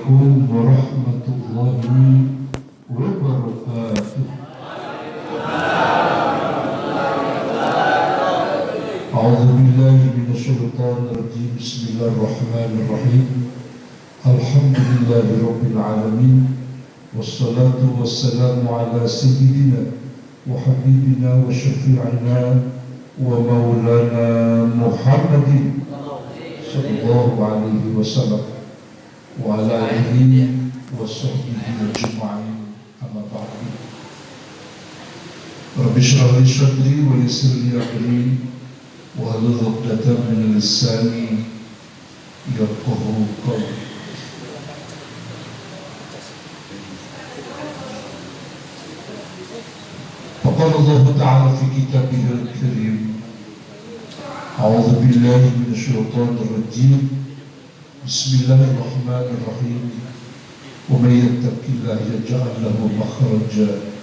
Assalamualaikum warahmatullahi wabarakatuh. A'udzu billahi minasyaitonir rajim. Bismillahirrahmanirrahim. Alhamdulillahi rabbil alamin. Wassalatu wassalamu ala sayyidina wa habibina wa syafi'ina wa maulana Muhammadin sallallahu alaihi wasallam wa ala alihi wa sahbihi ajma'in. Amma ba'du. Rabbi shrah li sadri wa yassir li amri wa hlul 'uqdatam min lisani yafqahu qawli. Qala Allah Ta'ala fi kitabihil karim. A'udzu billahi minasyaitonir rajim. Bismillahirrahmanirrahim. Wa may yattaqillaha yaj'al lahu makhraja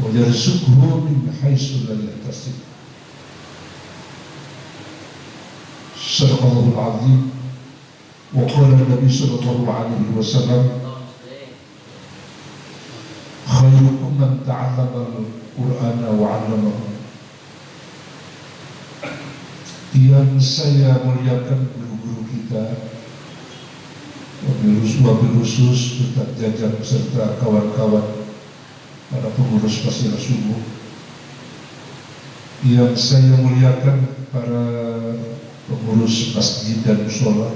wa yarzuqhu min haitsu la yahtasib. Sadaqallahul 'azim. Wa qala Nabi sallallahu alaihi wasallam, khairukum man ta'allama al-Qur'ana wa 'allamahu. Yang saya muliakan guru-guru kita, wabil khusus Ustaz Jajang beserta kawan-kawan para pengurus Pasir Subuh. Yang saya muliakan para pengurus masjid dan mushola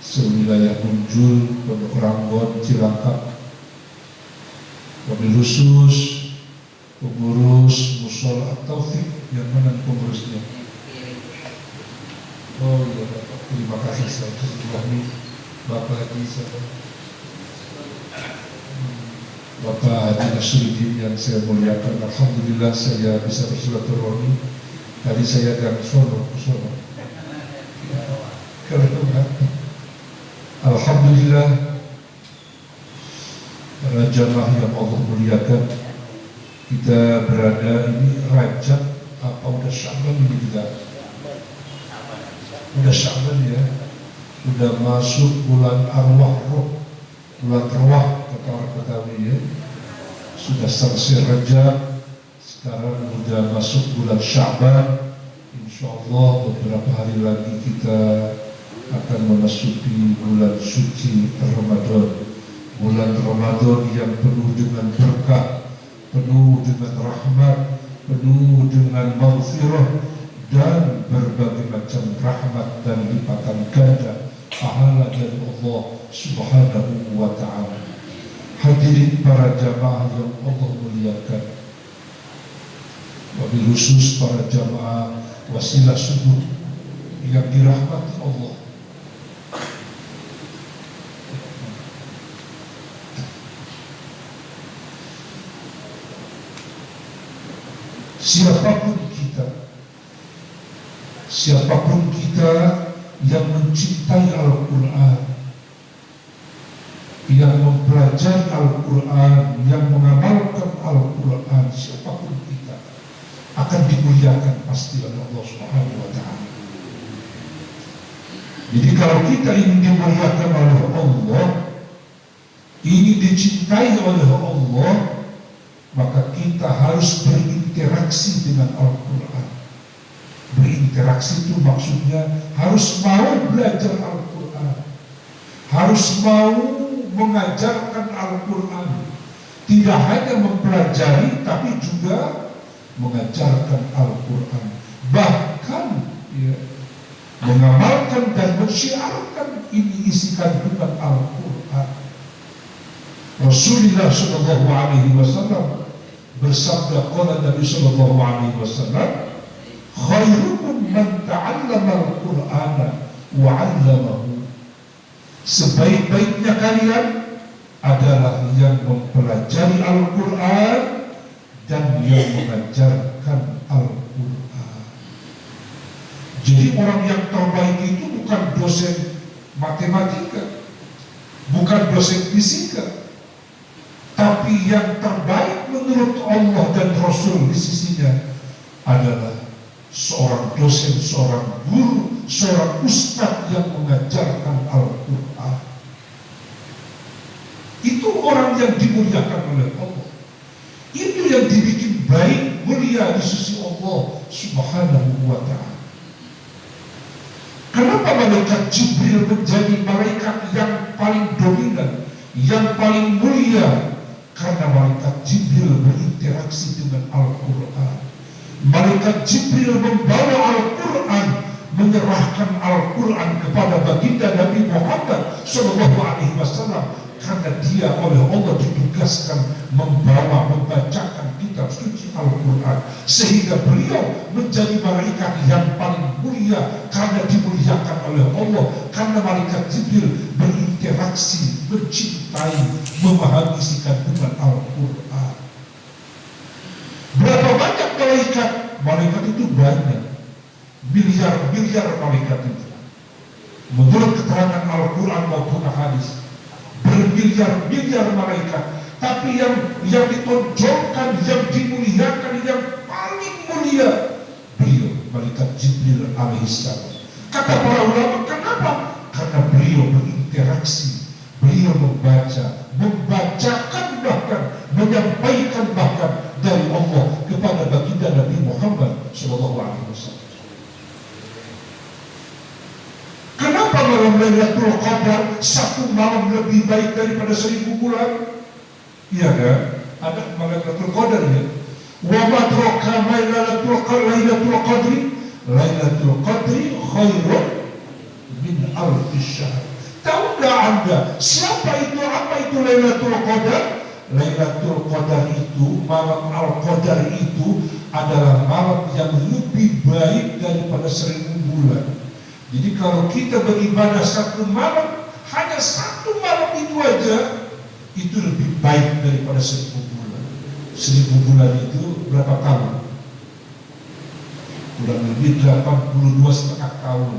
sewilayah Munjul, Pondok Ranggon, Cilangkap. Wabil khusus pengurus mushola Taufik. Yang mana pengurusnya? Oh iya Bapak, terima kasih saya Bapak Haji Bapak Haji Nasruddin yang saya muliakan. Alhamdulillah saya bisa bersilaturahmi. Tadi saya dan Solo. Alhamdulillah para jamaah yang Allah muliakan, kita berada ini Rajab apa udah Sya'ban ini kita? Udah Sya'ban ya. Sudah masuk bulan arwah roh, bulan arwah kata orang Betawi ya. Sudah selesai Rajab, sekarang sudah masuk bulan Sya'ban. InsyaAllah beberapa hari lagi kita akan memasuki bulan suci Ramadan. Bulan Ramadan yang penuh dengan berkah, penuh dengan rahmat, penuh dengan maghfirah dan berbagai macam rahmat dan lipatan ganda pahala dari Allah Subhanahu wa ta'ala. Hadirin para jamaah yang Allah muliakan, wabil khusus para jamaah wasilah subuh yang dirahmati Allah. Siapapun kita yang mencintai Al-Quran, yang mempelajari Al-Quran, yang mengamalkan Al-Quran, siapapun kita akan dimuliakan pasti oleh Allah Subhanahu wa ta'ala. Jadi kalau kita ingin dimuliakan oleh Allah, ingin dicintai oleh Allah, maka kita harus berinteraksi dengan Al-Quran. Berinteraksi itu maksudnya harus mau belajar Al-Quran, harus mau mengajarkan Al-Quran. Tidak hanya mempelajari, tapi juga mengajarkan Al-Quran. Bahkan ya, mengamalkan dan mensyiarkan ini isi kandungan Al-Quran. Rasulullah sallallahu alaihi wasallam bersabda, qala Nabi sallallahu alaihi wasallam, khairukum man ta'allama al-Qur'ana wa 'allamahu. Sebaik-baiknya kalian adalah yang mempelajari Al-Quran dan yang mengajarkan Al-Quran. Jadi orang yang terbaik itu bukan dosen matematika, bukan dosen fisika, tapi yang terbaik menurut Allah dan Rasul di sisinya adalah seorang dosen, seorang guru, seorang ustadz yang mengajarkan Al-Quran. Itu orang yang dimuliakan oleh Allah. Itu yang dibikin baik, mulia di sisi Allah Subhanahu wa ta'ala. Kenapa malaikat Jibril menjadi malaikat yang paling dominan, yang paling mulia? Karena malaikat Jibril berinteraksi dengan Al-Quran. Malaikat Jibril membawa Al-Quran, menyerahkan Al-Quran kepada baginda Nabi Muhammad SAW, karena dia oleh Allah ditugaskan membawa, membacakan kitab suci Al-Quran, sehingga beliau menjadi malaikat yang paling mulia karena dimuliakan oleh Allah, karena malaikat Jibril berinteraksi, mencintai, memahami isi kandungan Al-Quran. Berapa banyak malaikat? Malaikat itu banyak, miliar-miliar malaikat itu. Menurut keterangan Al-Quran maupun hadis, bermiliar-miliar malaikat. Tapi yang ditonjolkan, yang dimuliakan, yang paling mulia, beliau malaikat Jibril alaihissalam. Kata para ulama, kenapa? Karena beliau berinteraksi, beliau membaca, membacakan, bahkan menyampaikan bahkan dari Allah kepada baginda Nabi Muhammad SAW. Kenapa malam Lailatul Qadar satu malam lebih baik daripada 1000 bulan? Iya kan? Ada Lailatul Qadar ya. Wa madraka Lailatul Qadri. Lailatul Qadri khairun min alfi syahr. Tahu nggak Anda siapa itu, apa itu Lailatul Qadar? Lailatul Qadar itu, malam Al-Qadar itu adalah malam yang lebih baik daripada 1000 bulan. Jadi kalau kita beribadah satu malam, hanya satu malam itu aja, itu lebih baik daripada 1000 bulan. 1000 bulan itu berapa tahun? Kurang lebih 82,5 tahun,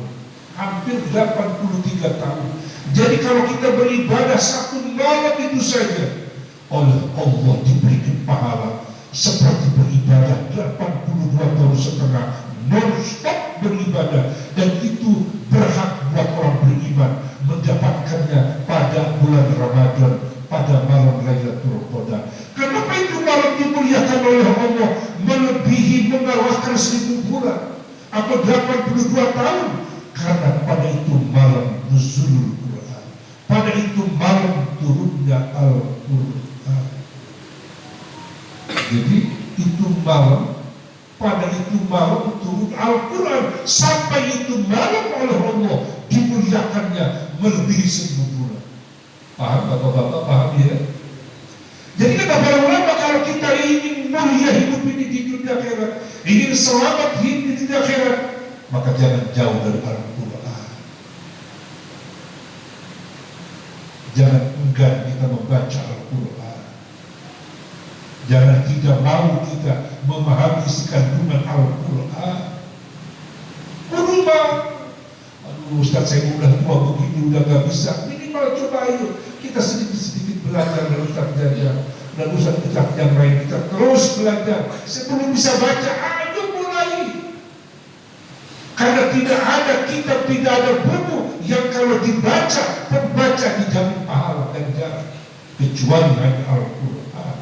hampir 83 tahun. Jadi kalau kita beribadah satu malam itu saja, oleh Allah diberikan pahala seperti beribadah 82,5 tahun non-stop beribadah, dan itu berhak buat orang beriman mendapatkannya pada bulan Ramadan, pada malam Lailatul Qadar. Kenapa itu malam dimuliakan oleh Allah melebihi, mengalahkan 1000 bulan atau 82 tahun? Karena pada itu malam nuzulul Quran, pada itu malam turunnya Al-Quran. Jadi itu malam, pada itu malam turun Al-Quran, sampai itu malam oleh Allah dimuliakannya melebihi 1000 bulan. Paham bapak-bapak? Paham ya? Jadi kata para ulama, kalau kita ingin mulia hidup ini di dunia akhirat, ingin selamat hidup di dunia akhirat, maka jangan jauh dari Al-Quran. Jangan enggan kita membaca Al-Quran. Jangan tidak mau kita memahami isi kandungan Al-Quran. Berubah. Aduh Ustaz, saya udah tua begini, udah gak bisa. Minimal coba ayo kita sedikit-sedikit belajar dari Ustaz Jaja dan Ustaz yang lain. Kita terus belajar sebelum bisa baca. Ayo mulai. Karena tidak ada kitab, tidak ada buku yang kalau dibaca, pembaca dijamin pahala ganjaran, kecuali hanya Al-Quran.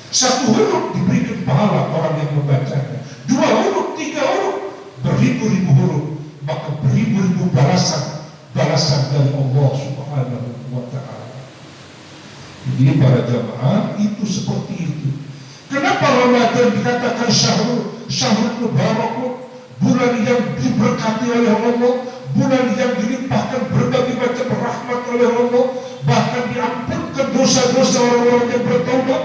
Satu huruf diberikan pahala orang yang membacanya, 2 huruf, 3 huruf, beribu-ribu huruf, maka beribu-ribu balasan dari Allah Subhanahu wa ta'ala. Jadi para jamaah itu seperti itu. Kenapa Ramadan dikatakan syahrul mubarak, bulan yang diberkati oleh Allah, bulan yang dilimpahkan berbagai macam rahmat oleh Allah, bahkan diampunkan dosa-dosa orang-orang yang bertaubat?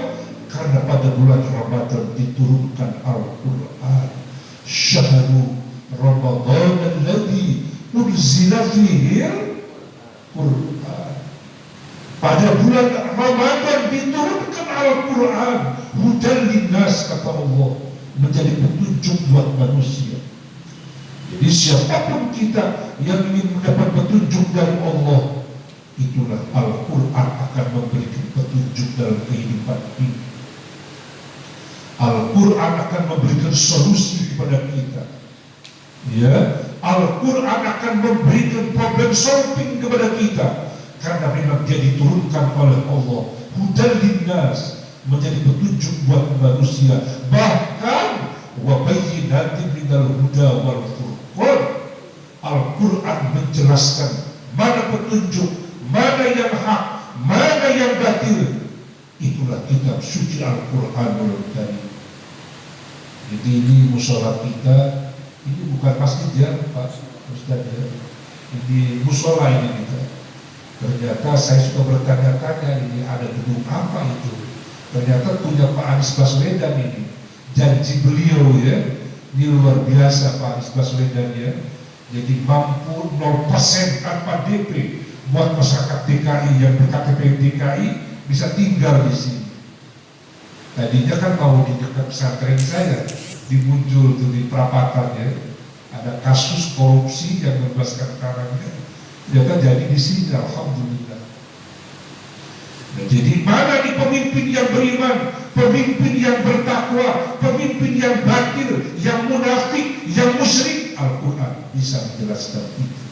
Karena pada bulan Ramadan diturunkan Al-Quran. Syahru Ramadan alladzi unzila fihi Al-Quran. Pada bulan Ramadan diturunkan Al-Quran. Hudan linnas, kata Allah, menjadi petunjuk buat manusia. Jadi siapapun kita yang ingin mendapat petunjuk dari Allah, itulah Al-Quran akan memberikan petunjuk dalam kehidupan ini. Al-Quran akan memberikan solusi kepada kita. Ya, Al-Quran akan memberikan problem solving kepada kita, karena memang dia diturunkan oleh Allah hudan linnas, menjadi petunjuk buat manusia, bahkan wa bayyinatin minal huda wal furqan. Al-Quran menjelaskan mana petunjuk, mana yang hak, mana yang batil. Itulah kitab suci Al-Quranul Karim. Jadi ini musola kita, ini bukan masjid ya Pak Ustaz ya, ini musola ini kita. Ternyata saya suka bertanya-tanya, ini ada gedung apa itu? Ternyata punya Pak Anies Baswedan ini. Janji beliau ya, ini luar biasa Pak Anies Baswedan ya. Jadi mampu 0% tanpa DP buat masyarakat DKI yang berKTP DKI bisa tinggal di sini. Tadinya kan mau di dekat pesantren saya, dimuncul tuh di perapatan ya, ada kasus korupsi yang membebaskan karangnya, ternyata jadi di sini, alhamdulillah. Nah, jadi mana nih pemimpin yang beriman, pemimpin yang bertakwa, pemimpin yang batil, yang munafik, yang musyrik? Al-Quran bisa menjelaskan itu.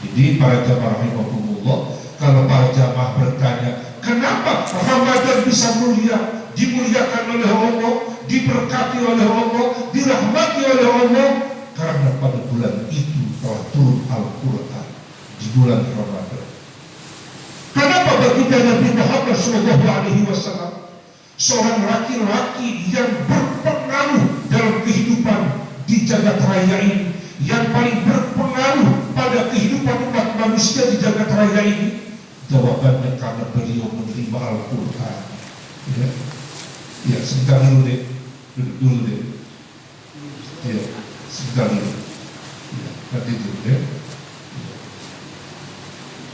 Jadi para jamaah rahimahumullah, kalau para jamaah bertanya, kenapa Ramadan bisa mulia, dimuliakan oleh Allah, diberkati oleh Allah, dirahmati oleh Allah? Karena pada bulan itu telah turun Al-Quran di bulan Ramadan. Kenapa baginda Nabi Muhammad SAW, seorang laki-laki yang berpengaruh dalam kehidupan di jagat raya ini, yang paling berpengaruh pada kehidupan umat manusia di jagat raya ini? Jawabannya karena beliau menerima Al-Quran. Ya, ya sebentar dulu deh, duduk dulu deh. Ya, sebentar dulu. Ya, nanti dulu deh.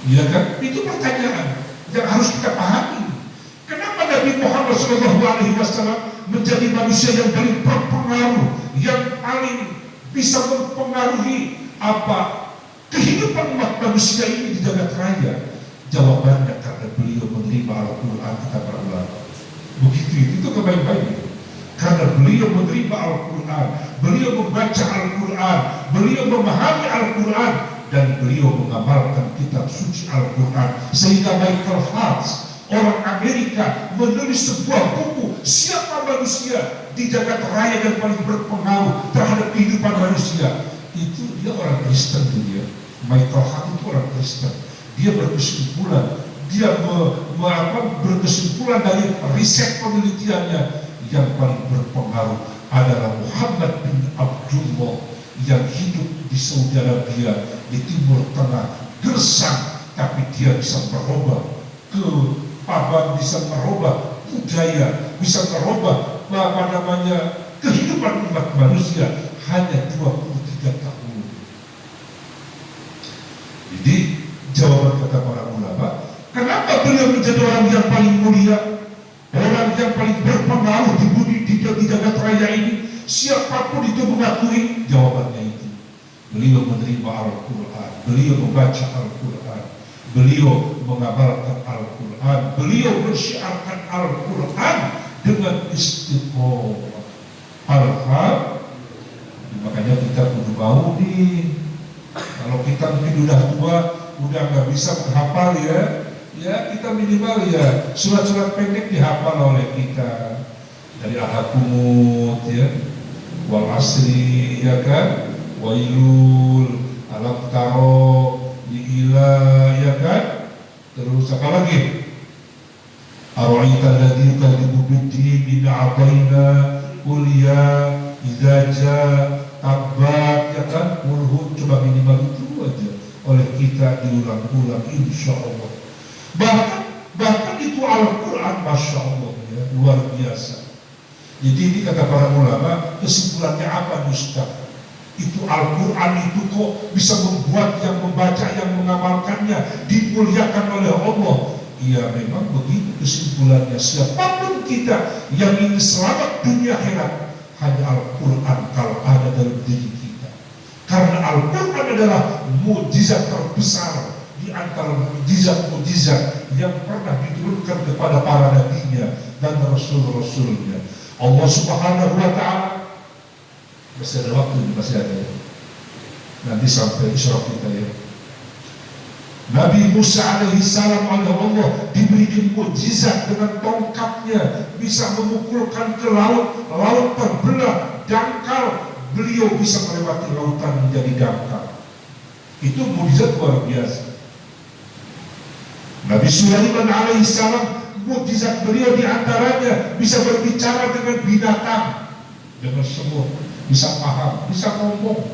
Ya kan, itu pertanyaan yang harus kita pahami. Kenapa Nabi Muhammad SAW menjadi manusia yang paling berpengaruh, yang paling bisa mempengaruhi kehidupan umat manusia ini di jagat raya? Jawabannya karena beliau menerima Al-Quran, kata para ulama. Begitu itu kebaik-baik. Karena beliau menerima Al-Quran, beliau membaca Al-Quran, beliau memahami Al-Quran, dan beliau mengamalkan kitab suci Al-Quran. Sehingga Michael Hart, orang Amerika, menulis sebuah buku, siapa manusia di jagat raya yang paling berpengaruh terhadap kehidupan manusia. Itu dia orang Kristen dia. Michael Hart itu orang Kristen. Dia berkesimpulan, berkesimpulan dari riset penelitiannya, yang paling berpengaruh adalah Muhammad bin Abdullah yang hidup di Saudi Arabia, di Timur Tengah, gersang, tapi dia bisa merubah bisa merubah budaya, bisa merubah kehidupan umat manusia hanya 23 tahun. Jadi jawaban kata para ulama, kenapa beliau menjadi orang yang paling mulia, orang yang paling berpengaruh di jagat raya ini? Siapapun itu mengakui, jawabannya itu. Beliau menerima Al-Quran, beliau membaca Al-Quran, beliau mengamalkan Al-Quran, beliau mensyiarkan Al-Quran dengan istiqomah. Alhamdulillah. Makanya kita kudu mau nih. Kalau kita mungkin udah tua, udah nggak bisa menghafal ya kita minimal ya surat-surat pendek dihafal oleh kita, dari Al-Qumut ya, wal asri ya kan, wailul, alam taro, ila ya kan, terus apa lagi? Ara'aita alladzi yukadzibu bid-din min a'tayna qul ya idza jaa tabbat ya kan, qul coba minimal itu aja oleh kita diulang-ulang insya Allah. Bahkan itu Al-Quran Masya Allah ya, luar biasa. Jadi ini kata para ulama, kesimpulannya apa Ustaz? Itu Al-Quran itu kok bisa membuat yang membaca, yang mengamalkannya dimuliakan oleh Allah. Ya memang begitu kesimpulannya. Siapapun kita yang ingin selamat dunia akhirat, hanya Al-Quran kalau ada dalam diri kita. Karena Al-Quran adalah mukjizat terbesar di antara mukjizat-mukjizat yang pernah diturunkan kepada para nabinya dan rasul-rasulnya. Allah Subhanahu wa ta'ala, masih ada waktu, masih ada ya. Nanti sampai isyraq kita ya. Nabi Musa alaihissalam oleh Allah diberikan mukjizat dengan tongkatnya, bisa memukulkan ke laut, laut terbelah, dangkal, beliau bisa melewati lautan menjadi dangkal. Itu mukjizat luar biasa. Nabi Sulaiman alaihissalam, mukjizat beliau diantaranya bisa berbicara dengan binatang, dengan semut, bisa paham, bisa ngomong,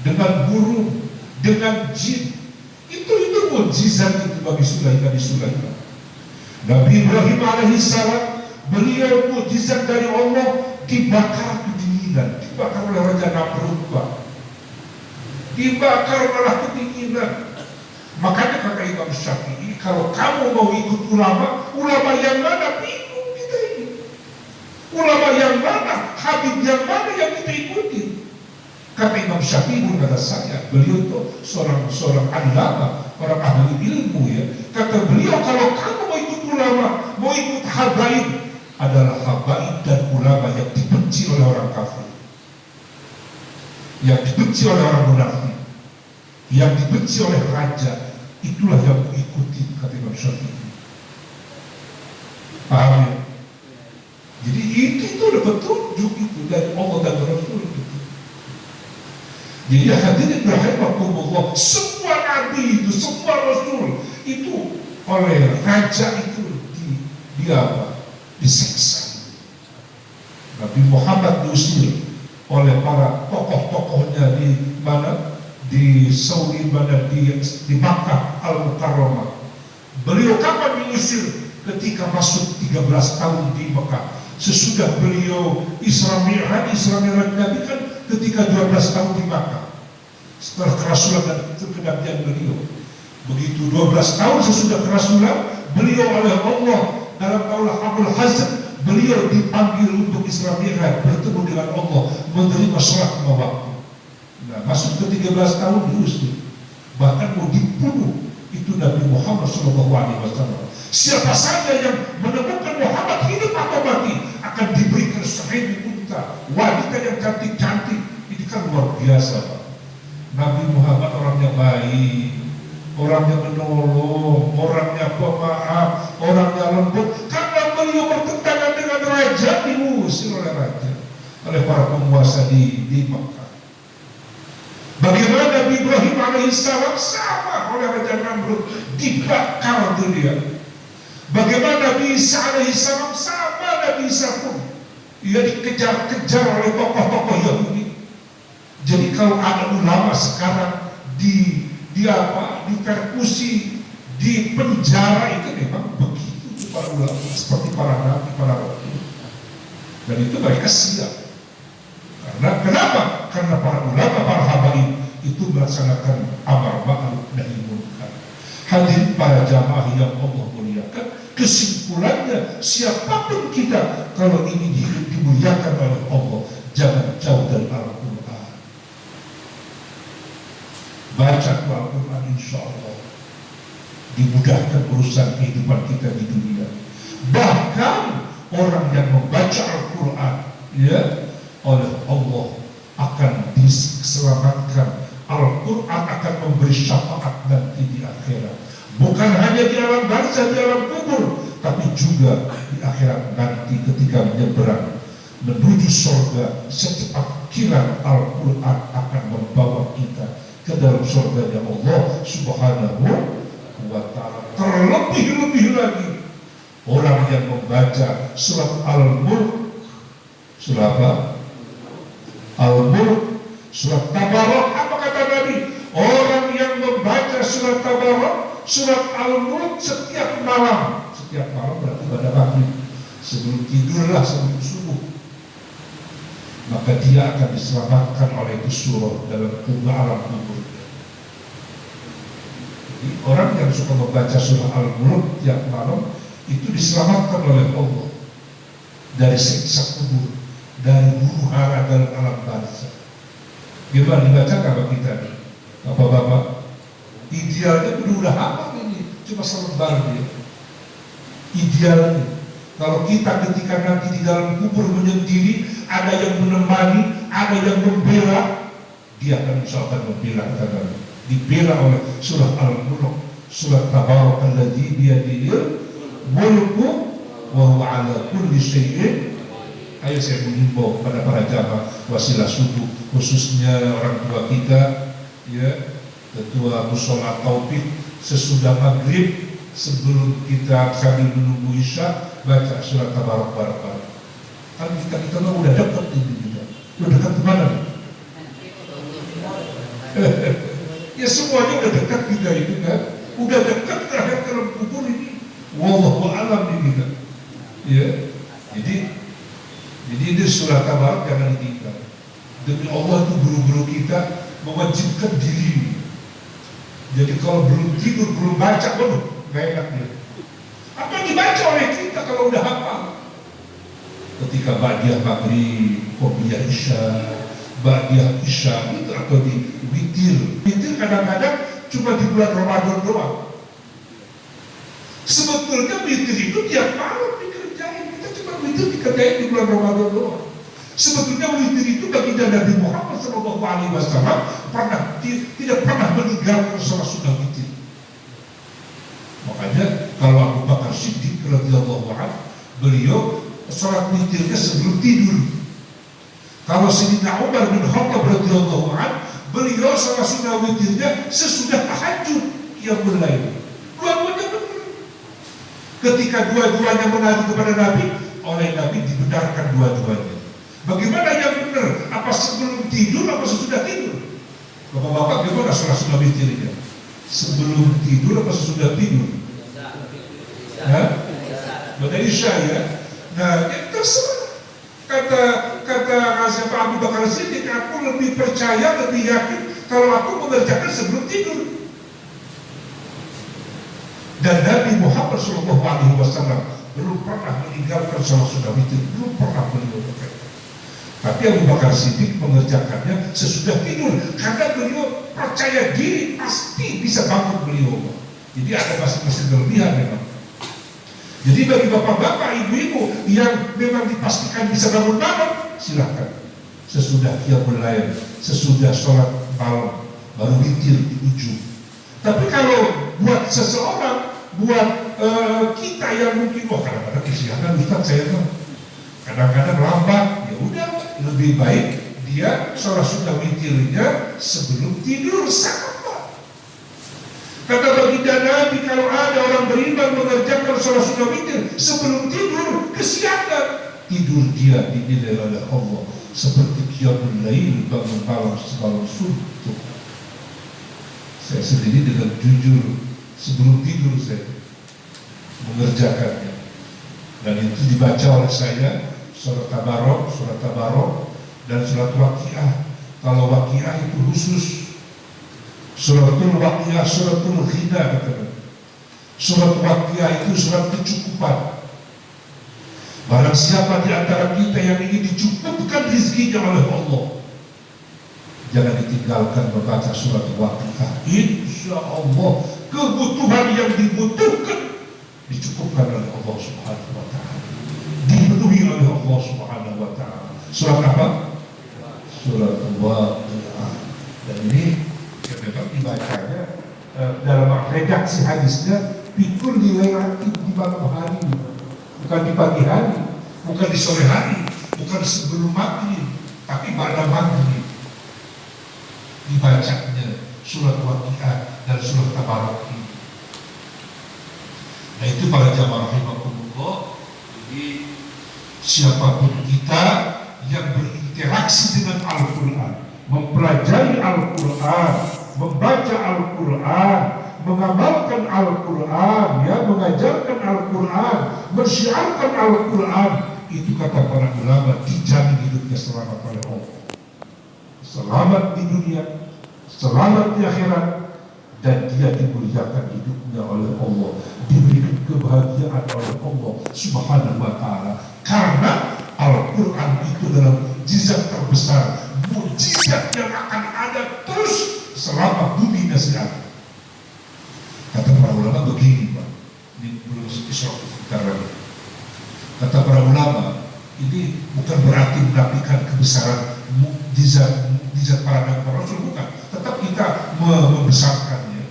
dengan burung, dengan jin. Itu mukjizat itu bagi Sulaiman. Nabi Ibrahim alaihissalam, beliau mukjizat dari Allah, dibakar kedinginan, dibakar oleh Raja Namrud, dibakar oleh kedinginan. Makanya kata Imam Syafi'i, kalau kamu mau ikut ulama yang mana bingung kita ini? Ulama yang mana, habib yang mana yang kita ikuti? Kata Imam Syafi'i, kata saya, beliau itu seorang alama, orang ahli ilmu ya. Kata beliau, kalau kamu mau ikut ulama, mau ikut habaib, adalah habaib dan ulama yang dibenci oleh orang kafir, yang dibenci oleh orang munafik, yang dibenci oleh raja. Itulah yang mengikuti, kata Imam Syafi'i. Paham ya? Jadi itu udah petunjuk itu dari Allah dan Rasul itu. Jadi hadirin rahimakumullah, semua nabi itu, semua rasul itu oleh raja itu disiksa. Nabi Muhammad diusir oleh para tokoh-tokohnya di mana? Di Saudi, mana di Makkah Al-Mukarramah. Beliau kapan diusir? Ketika masuk 13 tahun di Makkah. Sesudah beliau Isra Mi'raj Nabi kan ketika 12 tahun di Makkah. Setelah kerasulan dan kenabian beliau. Begitu 12 tahun sesudah kerasulan, beliau oleh Allah dalam kaulah Abul Hazan, beliau dipanggil untuk Isra Mi'raj, bertemu dengan Allah, menerima sholat 5 waktu. Nah, masuk ke 13 tahun diusir, bahkan mau dibunuh itu Nabi Muhammad SAW. Siapa saja yang menemukan Muhammad hidup atau mati akan diberikan 1000 unta, wanita yang cantik-cantik. Ini kan luar biasa, Pak. Nabi Muhammad orangnya baik, orangnya menolong, orangnya pemaaf, orangnya lembut. Karena beliau bertentangan dengan raja, diusir oleh raja, oleh para penguasa di Makkah. Bagaimana Nabi Ibrahim alaihissalam sama oleh Raja Namrud, dibakar dunia. Bagaimana Nabi Isa alaihissalam sama Nabi Isa pun, ia dikejar-kejar oleh tokoh-tokoh Yahudi. Jadi kalau ada ulama sekarang dipersekusi, di penjara, itu memang begitu para ulama, seperti para nabi, para rasul. Dan itu mereka siap. Kenapa? Karena para ulama, para habaib itu melaksanakan amar ma'ruf nahi munkar. Hadirin para jamaah yang Allah muliakan, kesimpulannya siapapun kita, kalau ingin hidup dimuliakan oleh Allah, jangan jauh dari Al-Quran. Baca Al-Quran, insya Allah dimudahkan urusan kehidupan kita di dunia. Bahkan orang yang membaca Al-Quran, ya, oleh Allah akan diselamatkan. Al-Quran akan memberi syafaat nanti di akhirat. Bukan hanya di alam barzah, di alam kubur, tapi juga di akhirat nanti ketika menyeberang menuju surga. Secepat kilat Al-Quran akan membawa kita ke dalam surganya Allah Subhanahu wa ta'ala. Terlebih-lebih lagi orang yang membaca surat Al-Mulk, surah apa? Al-Mulk, surat Tabarak. Apa kata Nabi? Orang yang membaca surat Tabarak, surat Al-Mulk setiap malam berarti pada maghrib, sebelum tidurlah, sebelum subuh, maka dia akan diselamatkan oleh itu surah dalam alam kubur. Jadi orang yang suka membaca surah Al-Mulk tiap malam itu diselamatkan oleh Allah dari siksa kubur, dari huru hara dalam alam barzah. Gimana dibaca kalau kita nih, bapak-bapak? Idealnya udah hafal ini, cuma selembar dia. Idealnya, kalau kita ketika nanti di dalam kubur menyendiri, ada yang menemani, ada yang membela, dia akan insya Allah membela kita, dibela oleh surah Al-Mulk. surat Tabarakalladzi biyadihil mulku wa huwa ala kulli syai'in. Ayo saya menghimbau kepada para jamaah wasilah subuh, khususnya orang tua kita, ya, ketua musola Taufik, sesudah maghrib sebelum kita sambil menunggu isya baca surat Tabarak. Kan kita udah dekat ini juga, udah dekat kemana? Ya semuanya udah dekat kita itu kan, udah dekat terakhir ke dalam kubur ini. Wallahu a'lam ini kan. Ya, jadi ini surat Tabarak jangan ditinggal. Demi Allah itu guru-guru kita mewajibkan diri. Jadi kalau belum tidur, belum baca, waduh, gak enak dia. Apa yang dibaca oleh kita kalau udah hafal? Ketika ba'diyah maghrib, qobliyah isya, ba'diyah isya itu atau di witir. Witir kadang-kadang cuma di bulan Ramadan doang. Sebetulnya witir itu tiap malam dikerjain. Kita cuma witir dikerjain di bulan Ramadan doang. Sebetulnya witir itu baginda Nabi Muhammad SAW tidak pernah meninggalkan sholat sunnah witir. Makanya kalau Abu Bakar Siddiq radhiyallahu anhu, beliau sholat witirnya sebelum tidur. Kalau Sayyidina Umar bin Khattab radhiyallahu anhu, beliau sholat sunnah witirnya sesudah tahajud, qiyamul lail. Dua-duanya benar. Ketika dua-duanya mengadu kepada Nabi, oleh Nabi dibenarkan dua-duanya. Bagaimana yang benar? Apa sebelum tidur, apa sesudah tidur? Bapak-bapak gimana sholat sunnah witirnya? Sebelum tidur apa sesudah tidur? Pada isya ya. Nah, ya terserah. Kata Rasul Abu Bakar Siddiq, aku lebih percaya, lebih yakin kalau aku mengerjakan sebelum tidur. Dan Nabi Muhammad SAW belum pernah meninggalkan sholat sunnah witir, belum pernah beliau lakukan. Tapi Abu Bakar Siddiq mengerjakannya sesudah tidur karena beliau percaya diri pasti bisa bangun beliau. Jadi ada masing-masing kelebihan memang. Jadi bagi bapak-bapak, ibu-ibu yang memang dipastikan bisa bangun malam, silahkan. Sesudah qiyamul lail, sesudah sholat malam, baru witir di ujung. Tapi kalau buat seseorang, buat kita yang mungkin kadang-kadang kesiangan Ustaz saya tuh, kadang-kadang lambat, ya udah lebih baik dia sholat sunnah witirnya sebelum tidur. Sama. Kata baginda Nabi, kalau ada orang beriman mengerjakan sholat sunnah witir sebelum tidur, kesiangan. Tidur dia dinilai oleh Allah seperti qiyamul lail, bangun malam semalam suntuk. Saya sendiri dengan jujur sebelum tidur saya mengerjakannya, dan itu dibaca oleh saya surat Tabarok dan surat Waqiah. Kalau Waqiah itu khusus, suratul Waqiah, suratul Ghina katanya. Surat Waqiah itu surat kecukupan. Barang siapa di antara kita yang ingin dicukupkan rezekinya oleh Allah, jangan ditinggalkan membaca surat Waqiah. Insya Allah kebutuhan yang dibutuhkan dicukupkan oleh Allah Subhanahu wa ta'ala, dipenuhi oleh Allah Subhanahu wa ta'ala. Surat apa? Surat Waqiah. Dan ini ya memang dibacanya dalam redaksi hadisnya pikul dilewati di malam hari, bukan di pagi hari, bukan di sore hari, bukan sebelum maghrib, tapi pada maghrib dibacanya surat Waqiah dan surat Tabarak. Nah itu para jamaah rahimakumullah. Jadi siapapun kita yang berinteraksi dengan Al-Quran, mempelajari Al-Quran, membaca Al-Quran, mengamalkan Al-Quran, ya, mengajarkan Al-Quran, mensyiarkan Al-Quran, itu kata para ulama dijamin hidupnya selamat oleh Allah. Selamat di dunia, selamat di akhirat, dan dia dimuliakan hidupnya oleh Allah, diberikan kebahagiaan oleh Allah Subhanahu wa ta'ala. Karena Al-Quran itu adalah mukjizat terbesar, mukjizat yang akan ada terus selama bumi masih ada. Kata para ulama begini, Pak, ini belum isyraq sebentar lagi. Kata para ulama, ini bukan berarti menafikan kebesaran mukjizat para nabi Rasul, bukan. Tetap kita membesarkannya.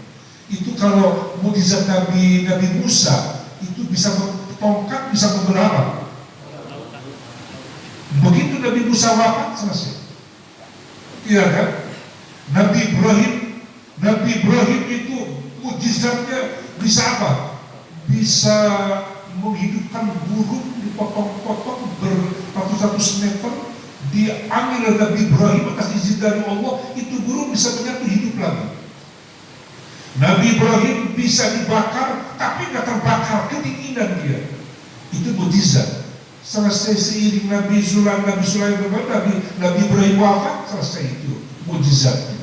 Itu kalau mukjizat Nabi Musa itu bisa tongkat bisa membelah. Begitu Nabi Musa wafat selesai. Iya kan? Nabi Ibrahim itu mukjizatnya bisa apa? Bisa menghidupkan burung dipotong-potong beratus-ratus meter, diambil oleh Nabi Ibrahim atas izin dari Allah, itu burung bisa menyatu hidup lagi. Nabi Ibrahim bisa dibakar tapi nggak terbakar, kedinginan dia. Itu mukjizat. Selesai seiring Nabi Sulaiman, Nabi Ibrahim wafat, selesai itu mukjizatnya.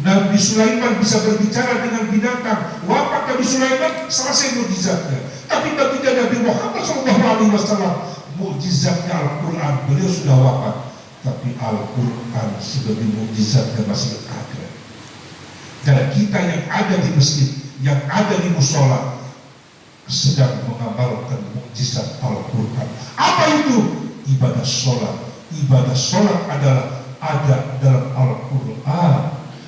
Nabi Sulaiman bisa berbicara dengan binatang, wafat Nabi Sulaiman, selesai mukjizatnya. Tapi Nabi Muhammad SAW, mukjizatnya Al-Quran, beliau sudah wafat, tapi Al-Quran sebagai mukjizatnya masih ada. Dan kita yang ada di masjid, yang ada di musola, sedang mengamalkan mukjizat Al-Quran. Apa itu? Ibadah sholat. Ibadah sholat adalah ada dalam Al-Quran,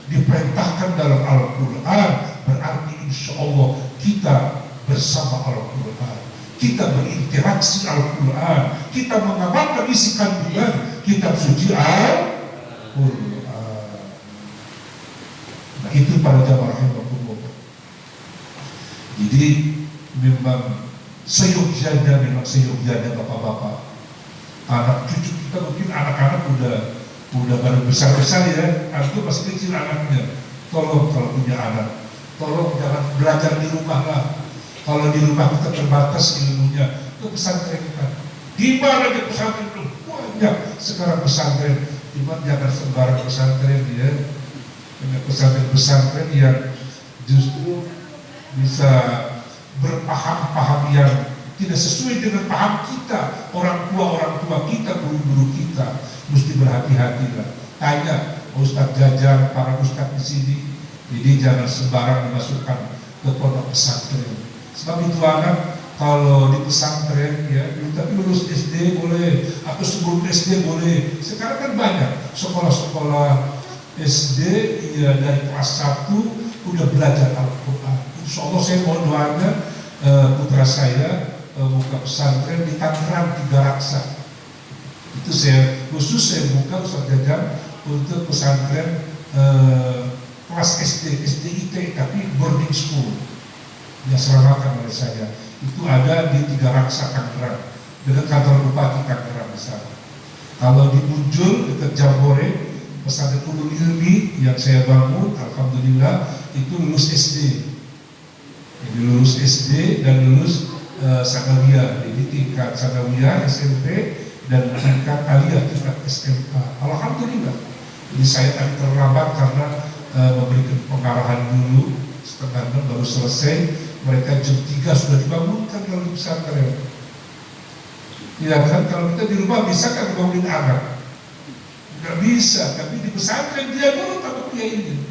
diperintahkan dalam Al-Quran, berarti insya Allah kita bersama Al-Quran, kita berinteraksi Al-Quran, kita mengamalkan isi kandungan kitab suci Al-Quran. Nah itu para jamaah rahimahumullah. Jadi memang seyogyanya bapak-bapak, anak cucu kita, mungkin anak-anak udah pada besar-besar ya, antum masih kecil anaknya. Tolong kalau punya anak, tolong jangan belajar di rumah lah. Kalau di rumah kita terbatas ilmunya, itu pesantren kita. Di mana aja pesantren itu banyak sekarang pesantren. Cuma jangan sembarang pesantren ya. Pesantren yang justru bisa berpaham yang tidak sesuai dengan paham kita, orang tua kita, guru-guru kita. Mesti berhati-hatilah. Tanya Ustadz Jajar, para ustadz di sini. Jadi jangan sembarang dimasukkan ke pondok pesantren. Sebab itu anak kalau di pesantren ya, tapi lulus SD boleh, atau sebelum SD boleh. Sekarang kan banyak sekolah-sekolah SD ya, dari kelas 1 udah belajar Al-Quran. Insya Allah saya mohon doanya putra saya buka pesantren di Tangerang 3 Raksa. Itu saya buka Ustadz Jajar untuk pesantren kelas SD IT, tapi boarding school yang seramakan oleh saya. Itu ada di 3 Raksa Tangerang, dekat kantor Bupati Tangerang besar. Kalau di Muncul dekat Jambore, pesantren Ulul Ilmi yang saya bangun, alhamdulillah itu lulus SD. Jadi lulus SD dan lulus sanawiyah, jadi tingkat sanawiyah SMP dan tingkat aliyah tingkat SMA. Alhamdulillah. Jadi saya tadi terlambat karena memberikan pengarahan dulu, setengah 6 baru selesai. Mereka jam 3 sudah dibangunkan kalau di pesantren. Ya kan, kalau kita di rumah bisa kan bangunin anak? Nggak bisa, tapi di pesantren dia dulu takut dia ini.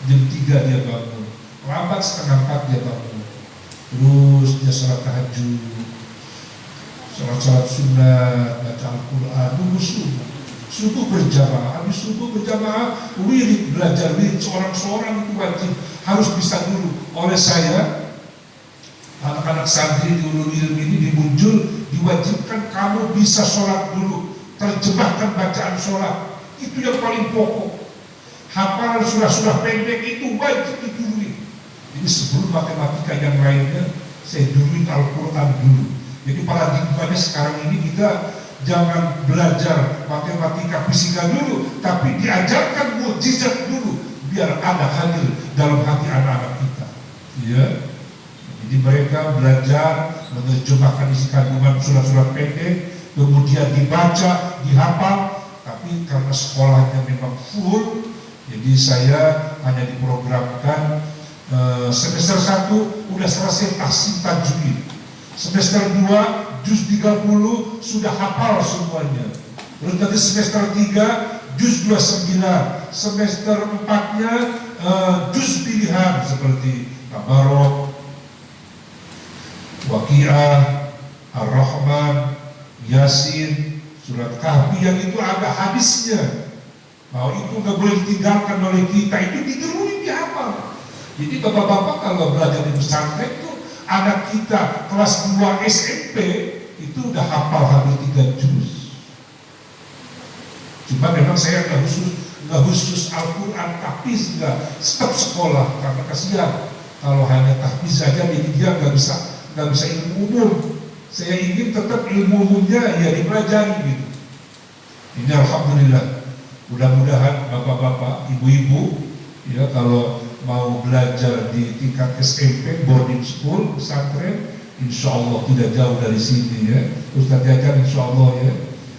Jam 3 dia bangun, lambat setengah 4 dia bangun. Terus dia sholat tahajud, sholat sunnah, baca Al-Quran, nunggu subuh berjamaah. Habis subuh berjamaah, wirid, belajar wirid seorang-seorang itu wajib, harus bisa dulu. Oleh saya, anak-anak santri di Ulul Ilmi ini di Muncul diwajibkan kamu bisa sholat dulu, terjemahkan bacaan sholat, itu yang paling pokok. Hafalan surah-surah pendek itu wajib didului. Jadi sebelum matematika yang lainnya, saya duluin Al-Quran dulu. Jadi paradigmanya sekarang ini kita jangan belajar matematika fisika dulu, tapi diajarkan mukjizat dulu, biar ada hadir dalam hati anak-anak kita. Ya. Jadi mereka belajar menerjemahkan isi kandungan surat-surat pendek, kemudian dibaca, dihafal. Tapi karena sekolahnya memang full, jadi saya hanya diprogramkan semester 1 udah selesai tahsin tajwid, semester 2 juz 30 sudah hafal semuanya. Terus nanti semester 3 juz 29, semester 4-nya juz pilihan seperti Tabarok, Waqiah, Ar-Rahman, Yasin, surat Kahfi yang itu ada hadisnya. Bahwa itu nggak boleh ditinggalkan oleh kita, itu didului dihafal. Jadi bapak-bapak kalau belajar di pesantren itu anak kita kelas 2 SMP itu udah hafal habis 3 juz. Cuma memang saya nggak khusus Al-Quran tahfiz, nggak stop sekolah karena kasihan kalau hanya tahfiz saja jadi dia nggak bisa ilmu umum. Saya ingin tetap ilmu umumnya ya dipelajari gitu. Ini alhamdulillah. Mudah-mudahan bapak-bapak, ibu-ibu ya kalau mau belajar di tingkat SMP, boarding school, pesantren, insya Allah tidak jauh dari sini ya. Ustaz Jajan insya Allah ya,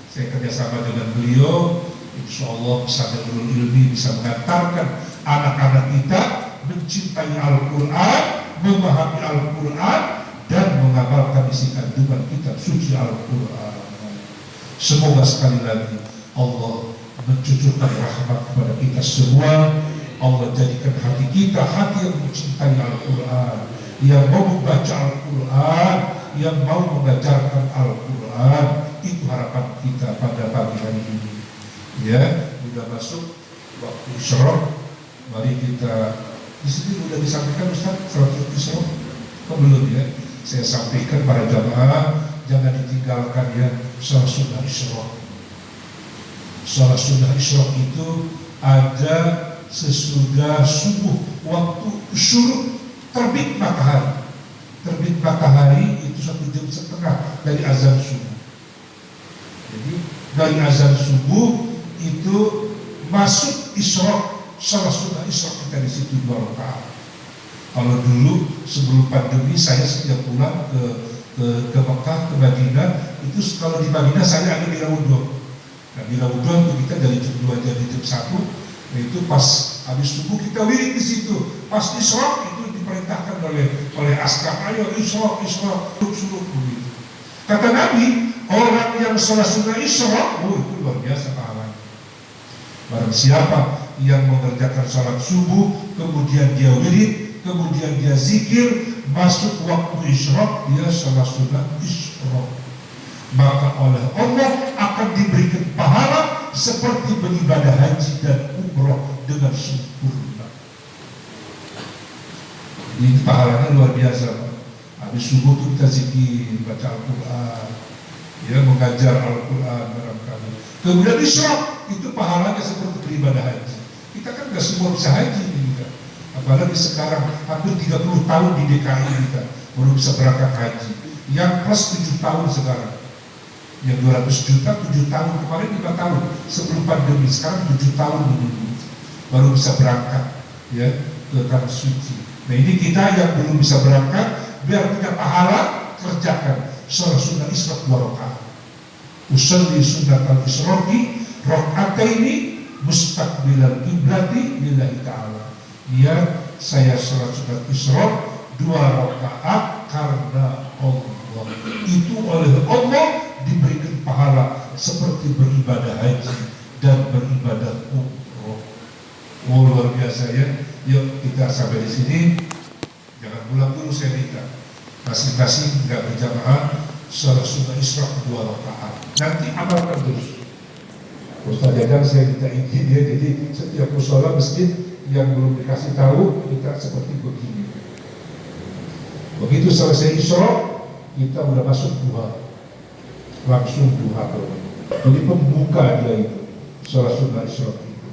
saya kerjasama dengan beliau, insya Allah bisa Nurul Ilmi bisa mengantarkan anak-anak kita mencintai Al-Quran, memahami Al-Quran, dan mengamalkan isi kandungan kitab suci Al-Quran. Semoga sekali lagi Allah mencucurkan rahmat kepada kita semua. Allah jadikan hati kita hati yang mencintai Al-Quran, yang mau membaca Al-Quran, yang mau mengajarkan Al-Quran. Itu harapan kita pada pagi hari ini. Ya, sudah masuk waktu Isyraq. Mari kita di sini sudah disampaikan Ustaz salat Isyraq. Belum ya? Saya sampaikan para jamaah jangan ditinggalkan ya salat sunnah Isyraq. Salat sunnah Isyraq itu ada sesudah subuh waktu syuruk terbit matahari. Terbit matahari itu 1,5 jam dari azan subuh. Jadi dari azan subuh itu masuk Isyraq, salat sunnah Isyraq kita di situ 2 rakaat. Kalau dulu sebelum pandemi saya setiap pulang ke Mekah, ke Madinah, itu kalau di Madinah saya ada di Rawudon. Nah di Rawudon itu kita dari jam 2 jadi jam 1, itu pas habis subuh kita wirid di situ. Pas Isyraq itu diperintahkan oleh askar, ayo Isyraq suruh begitu. Kata Nabi, orang yang sholat sunnah Isyraq, itu luar biasa pahalanya. Barang siapa yang mengerjakan sholat subuh, kemudian dia wirid, kemudian dia zikir, masuk waktu Isyraq, dia sholat sunnah Isyraq, maka oleh Allah akan diberikan pahala seperti beribadah haji dan umroh dengan sempurna. Ini pahalanya luar biasa. Habis subuh itu kita zikir, baca Al-Quran, ya mengajar Al-Quran barangkali. Kemudian Isyraq itu pahalanya seperti beribadah haji. Kita kan nggak semua bisa haji kita. Apalagi sekarang hampir 30 tahun di DKI kita baru bisa berangkat haji. Yang plus 7 tahun sekarang. Yang 200 juta 7 tahun, kemarin 5 tahun sebelum pandemi, sekarang 7 tahun menunggu baru bisa berangkat ya ke tanah suci. Nah ini kita yang belum bisa berangkat, biar punya pahala, kerjakan sholat sunnah Isyraq 2 rakaat. Usolli sunnat al-Isyraqi raka'ataini mustaqbilal qiblati lillahi ta'ala. Ya, saya sholat sunnah Isyraq 2 rakaat karena Allah. Itu oleh Allah diberikan pahala seperti beribadah haji dan beribadah umroh. Oh luar biasa ya. Yuk kita sampai di sini. Jangan pulang dulu saya minta. Masing-masing nggak berjamaah sholat sunnah Isyraq 2 rakaat. Nanti amalkan terus. Ustaz Jajan saya minta izin ya. Jadi setiap mushola masjid yang belum dikasih tahu kita seperti begini. Begitu selesai Isyraq kita udah masuk duha, langsung duha. Jadi pembuka dia itu sholat sunnah Isyraq itu.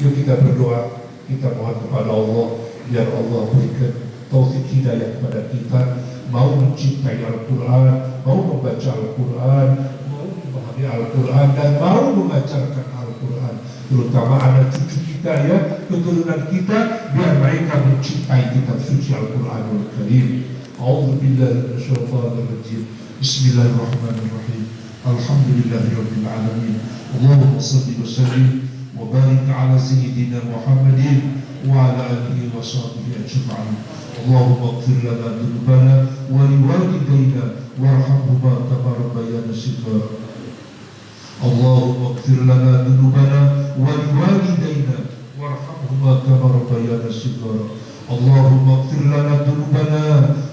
Yuk kita berdoa, kita mohon kepada Allah biar Allah berikan taufik hidayah kepada kita, mau mencintai Al-Quran, mau membaca Al-Quran, mau memahami Al-Quran, dan mau mengajarkan Al-Quran, terutama anak cucu kita ya, keturunan kita, biar mereka mencintai kitab suci Al-Quranul Karim. A'udzubillahi minasyaitonir rajim. Bismillahirrahmanirrahim. Alhamdulillahirabbil alamin. Allahumma shalli wa sallim wa barik ala sayyidina Muhammadin wa ala alihi wa sahbihi ajma'in. Allahumma ighfir lana dhunubana wa liwalidayna warhamhuma kama rabbayana shighara. Allahumma ighfir lana dhunubana wa liwalidayna warhamhuma kama rabbayana shighara. Allahumma ighfir lana dhunubana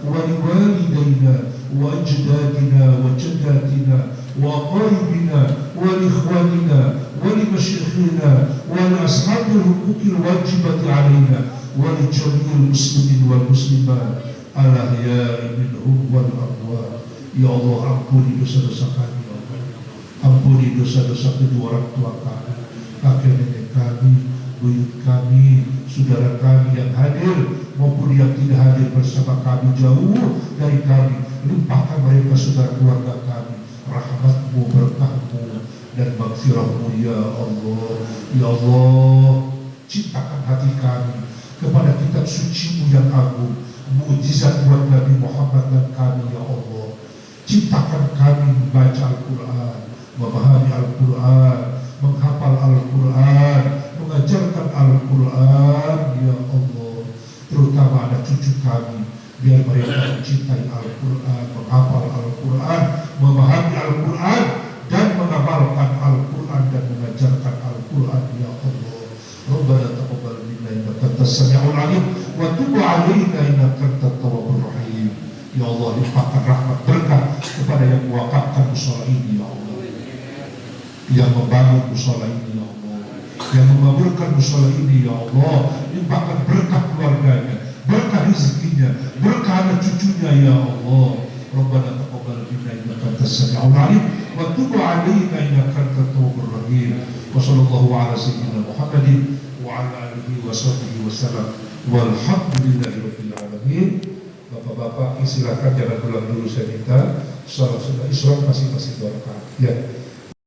wa liwalidayna wa ajdadina wa jaddatina wa aqaribina wa liikhwanina wa limashayikhina wa li ashabil huquqil wajibati alaina ولجميع المسلمين والmuslimat al-ahya'i minhum wal amwat. Ya Allah, ampuni dosa-dosa kami, ya Allah. Ampuni dosa-dosa kedua orang tua kami, kakek nenek kami, buyut kami, saudara kami yang hadir maupun yang tidak hadir bersama kami jauh dari kami. Limpahkan mereka saudara keluarga kami rahmatmu, berkahmu dan maghfirahmu ya Allah. Ya Allah, ciptakan hati kami kepada kitab suci-Mu yang agung, mukjizat buat Nabi Muhammad dan kami ya Allah. Ciptakan kami membaca Al-Quran, memahami Al-Quran, menghafal Al-Quran, mengajarkan Al-Quran ya Allah. Terutama anak cucu kami, biar mereka mencintai Al-Quran, menghafal Al-Quran, memahami Al-Quran dan mengamalkan Al-Quran dan mengajarkan Al-Quran ya Allah. Rabbana taqabbal minna innaka antas sami'ul 'alim wa tub 'alaina innaka antat tawwabur rahim. Ya Allah, limpahkan rahmat berkah kepada yang mewakafkan mushola ini ya Allah, yang membangun mushola ini ya Allah, yang mengabulkan mushola ini ya Allah. Limpahkan berkah keluarganya, berkah rezekinya, berkah anak cucunya ya Allah. Rabbana taqabbal minna innaka antas sami'ul 'alim wa tub 'alaina innaka antat tawwabur rahim. Wa sallallahu ala sayyidina Muhammadin wa ala alihi wa sahbihi wasallam walhamdulillahi rabbil alamin. Bapak-bapak silakan jangan pulang dulu, saya minta sholat sunnah Isra masing-masing 2 rakaat ya.